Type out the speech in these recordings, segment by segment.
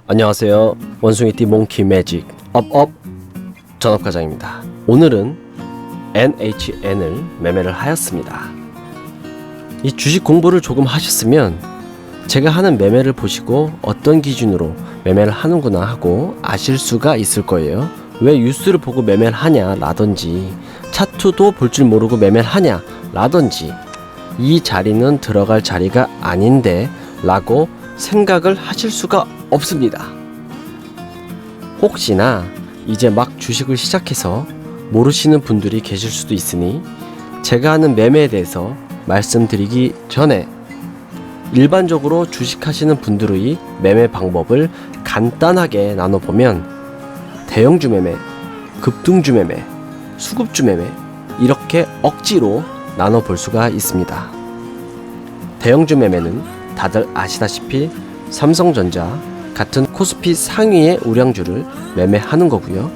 안녕하세요. 원숭이띠 몽키 매직 업업 전업과장입니다. 오늘은 NHN을 매매를 하였습니다. 이 주식 공부를 조금 하셨으면 제가 하는 매매를 보시고 어떤 기준으로 매매를 하는구나 하고 아실 수가 있을 거예요. 왜 뉴스를 보고 매매를 하냐 라든지 차트도 볼 줄 모르고 매매를 하냐 라든지 이 자리는 들어갈 자리가 아닌데 라고 생각을 하실 수가 없습니다. 혹시나 이제 막 주식을 시작해서 모르시는 분들이 계실 수도 있으니 제가 하는 매매에 대해서 말씀드리기 전에 일반적으로 주식하시는 분들의 매매 방법을 간단하게 나눠보면 대형주 매매, 급등주 매매, 수급주 매매 이렇게 억지로 나눠볼 수가 있습니다. 대형주 매매는 다들 아시다시피 삼성전자 같은 코스피 상위의 우량주를 매매하는 거고요.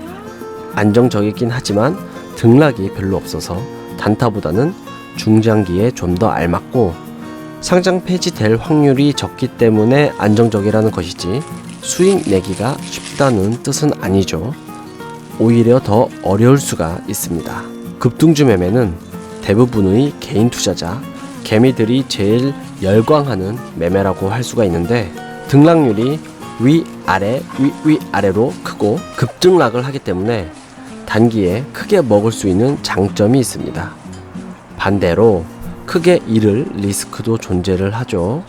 안정적이긴 하지만 등락이 별로 없어서 단타보다는 중장기에 좀 더 알맞고 상장 폐지될 확률이 적기 때문에 안정적이라는 것이지 수익 내기가 쉽다는 뜻은 아니죠. 오히려 더 어려울 수가 있습니다. 급등주 매매는 대부분의 개인 투자자, 개미들이 제일 열광하는 매매라고 할 수가 있는데 등락률이 위아래 위아래로 크고 급등락을 하기 때문에 단기에 크게 먹을 수 있는 장점이 있습니다. 반대로 크게 잃을 리스크도 존재를 하죠.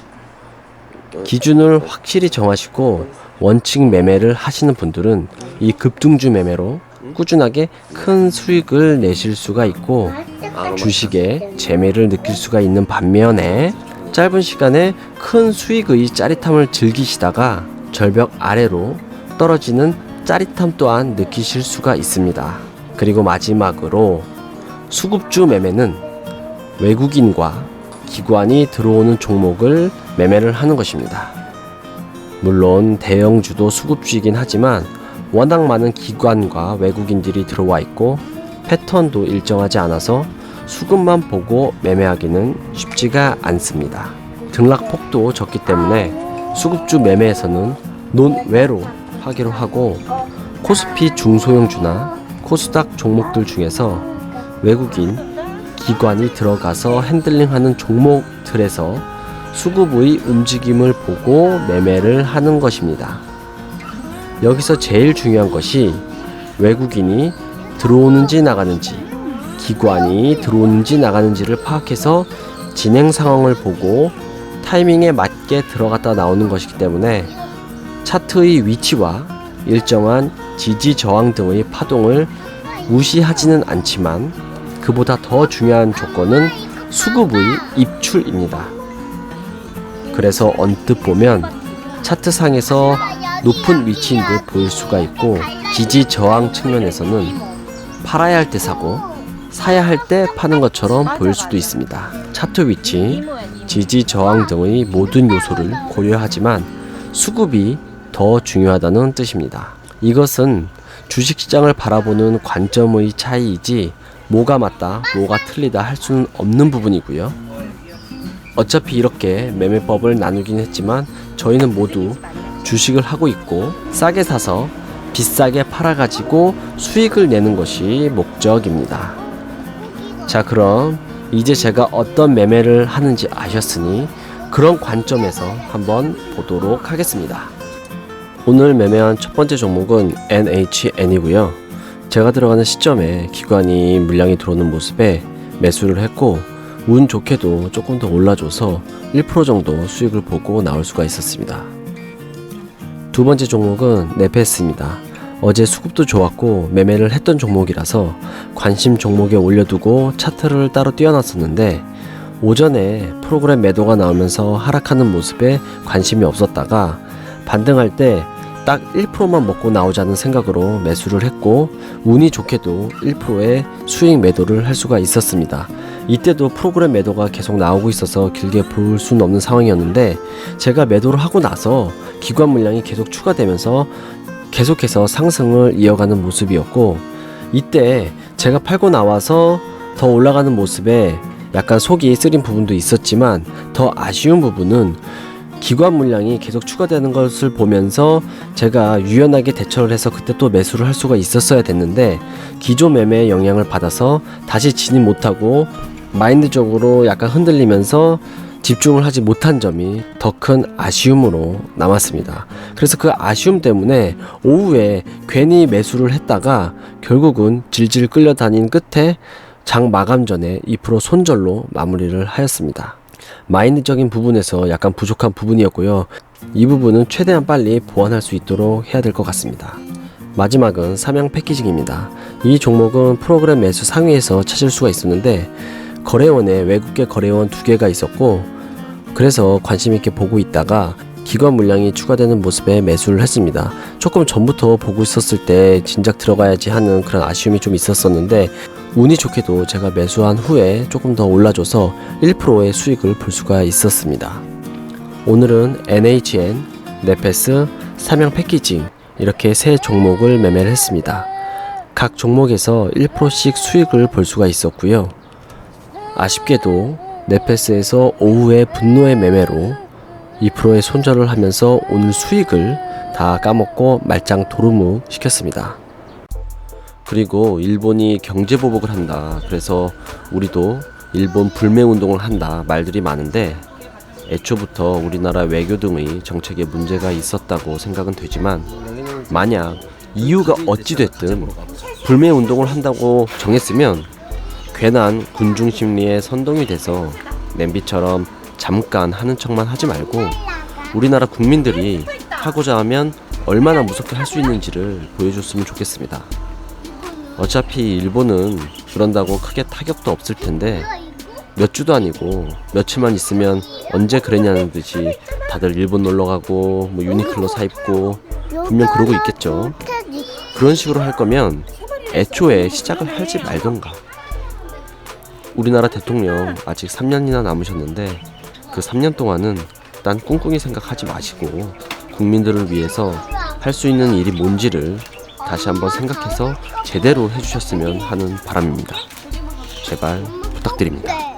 기준을 확실히 정하시고 원칙 매매를 하시는 분들은 이 급등주 매매로 꾸준하게 큰 수익을 내실 수가 있고 주식에 재미를 느낄 수가 있는 반면에 짧은 시간에 큰 수익의 짜릿함을 즐기시다가 절벽 아래로 떨어지는 짜릿함 또한 느끼실 수가 있습니다. 그리고 마지막으로 수급주 매매는 외국인과 기관이 들어오는 종목을 매매를 하는 것입니다. 물론 대형주도 수급주이긴 하지만 워낙 많은 기관과 외국인들이 들어와 있고 패턴도 일정하지 않아서 수급만 보고 매매하기는 쉽지가 않습니다. 등락폭도 적기 때문에 수급주 매매에서는 논외로 하기로 하고 코스피 중소형주나 코스닥 종목들 중에서 외국인 기관이 들어가서 핸들링하는 종목들에서 수급의 움직임을 보고 매매를 하는 것입니다. 여기서 제일 중요한 것이 외국인이 들어오는지 나가는지 기관이 들어오는지 나가는지를 파악해서 진행 상황을 보고 타이밍에 맞게 들어갔다 나오는 것이기 때문에 차트의 위치와 일정한 지지 저항 등의 파동을 무시하지는 않지만 그보다 더 중요한 조건은 수급의 입출입니다. 그래서 언뜻 보면 차트상에서 높은 위치인 듯 보일 수가 있고 지지 저항 측면에서는 팔아야 할 때 사고 사야 할 때 파는 것처럼 보일 수도 있습니다. 차트 위치, 지지 저항 등의 모든 요소를 고려하지만 수급이 더 중요하다는 뜻입니다. 이것은 주식시장을 바라보는 관점의 차이이지 뭐가 맞다, 뭐가 틀리다 할 수는 없는 부분이고요. 어차피 이렇게 매매법을 나누긴 했지만 저희는 모두 주식을 하고 있고 싸게 사서 비싸게 팔아가지고 수익을 내는 것이 목적입니다. 자, 그럼 이제 제가 어떤 매매를 하는지 아셨으니 그런 관점에서 한번 보도록 하겠습니다. 오늘 매매한 첫 번째 종목은 NHN이고요. 제가 들어가는 시점에 기관이 물량이 들어오는 모습에 매수를 했고 운 좋게도 조금 더 올라줘서 1% 정도 수익을 보고 나올 수가 있었습니다. 두 번째 종목은 네페스입니다. 어제 수급도 좋았고 매매를 했던 종목이라서 관심 종목에 올려두고 차트를 따로 띄워놨었는데 오전에 프로그램 매도가 나오면서 하락하는 모습에 관심이 없었다가 반등할 때 딱 1%만 먹고 나오자는 생각으로 매수를 했고 운이 좋게도 1%의 수익 매도를 할 수가 있었습니다. 이때도 프로그램 매도가 계속 나오고 있어서 길게 볼 수는 없는 상황이었는데 제가 매도를 하고 나서 기관 물량이 계속 추가되면서 계속해서 상승을 이어가는 모습이었고 이때 제가 팔고 나와서 더 올라가는 모습에 약간 속이 쓰린 부분도 있었지만 더 아쉬운 부분은 기관 물량이 계속 추가되는 것을 보면서 제가 유연하게 대처를 해서 그때 또 매수를 할 수가 있었어야 됐는데, 기존 매매의 영향을 받아서 다시 진입 못하고 마인드적으로 약간 흔들리면서 집중을 하지 못한 점이 더 큰 아쉬움으로 남았습니다. 그래서 그 아쉬움 때문에 오후에 괜히 매수를 했다가 결국은 질질 끌려다닌 끝에 장 마감 전에 2% 손절로 마무리를 하였습니다. 마인드적인 부분에서 약간 부족한 부분이었고요. 이 부분은 최대한 빨리 보완할 수 있도록 해야 될 것 같습니다. 마지막은 삼양 패키징입니다. 이 종목은 프로그램 매수 상위에서 찾을 수가 있었는데, 거래원에 외국계 거래원 2개가 있었고, 그래서 관심 있게 보고 있다가 기관 물량이 추가되는 모습에 매수를 했습니다. 조금 전부터 보고 있었을 때 진작 들어가야지 하는 그런 아쉬움이 좀 있었었는데, 운이 좋게도 제가 매수한 후에 조금 더 올라줘서 1%의 수익을 볼 수가 있었습니다. 오늘은 NHN, 네페스, 삼양 패키징 이렇게 세 종목을 매매를 했습니다. 각 종목에서 1%씩 수익을 볼 수가 있었고요. 아쉽게도 네페스에서 오후에 분노의 매매로 2%의 손절을 하면서 오늘 수익을 다 까먹고 말짱 도루묵 시켰습니다. 그리고 일본이 경제보복을 한다, 그래서 우리도 일본 불매운동을 한다 말들이 많은데, 애초부터 우리나라 외교 등의 정책에 문제가 있었다고 생각은 되지만, 만약 이유가 어찌됐든 불매운동을 한다고 정했으면 괜한 군중심리에 선동이 돼서 냄비처럼 잠깐 하는 척만 하지 말고 우리나라 국민들이 하고자 하면 얼마나 무섭게 할 수 있는지를 보여줬으면 좋겠습니다. 어차피 일본은 그런다고 크게 타격도 없을 텐데, 몇 주도 아니고 며칠만 있으면 언제 그랬냐는 듯이 다들 일본 놀러가고 뭐 유니클로 사입고 분명 그러고 있겠죠. 그런 식으로 할 거면 애초에 시작을 하지 말던가. 우리나라 대통령 아직 3년이나 남으셨는데, 그 3년 동안은 딴 꿍꿍이 생각하지 마시고 국민들을 위해서 할 수 있는 일이 뭔지를 다시 한번 생각해서 제대로 해주셨으면 하는 바람입니다. 제발 부탁드립니다.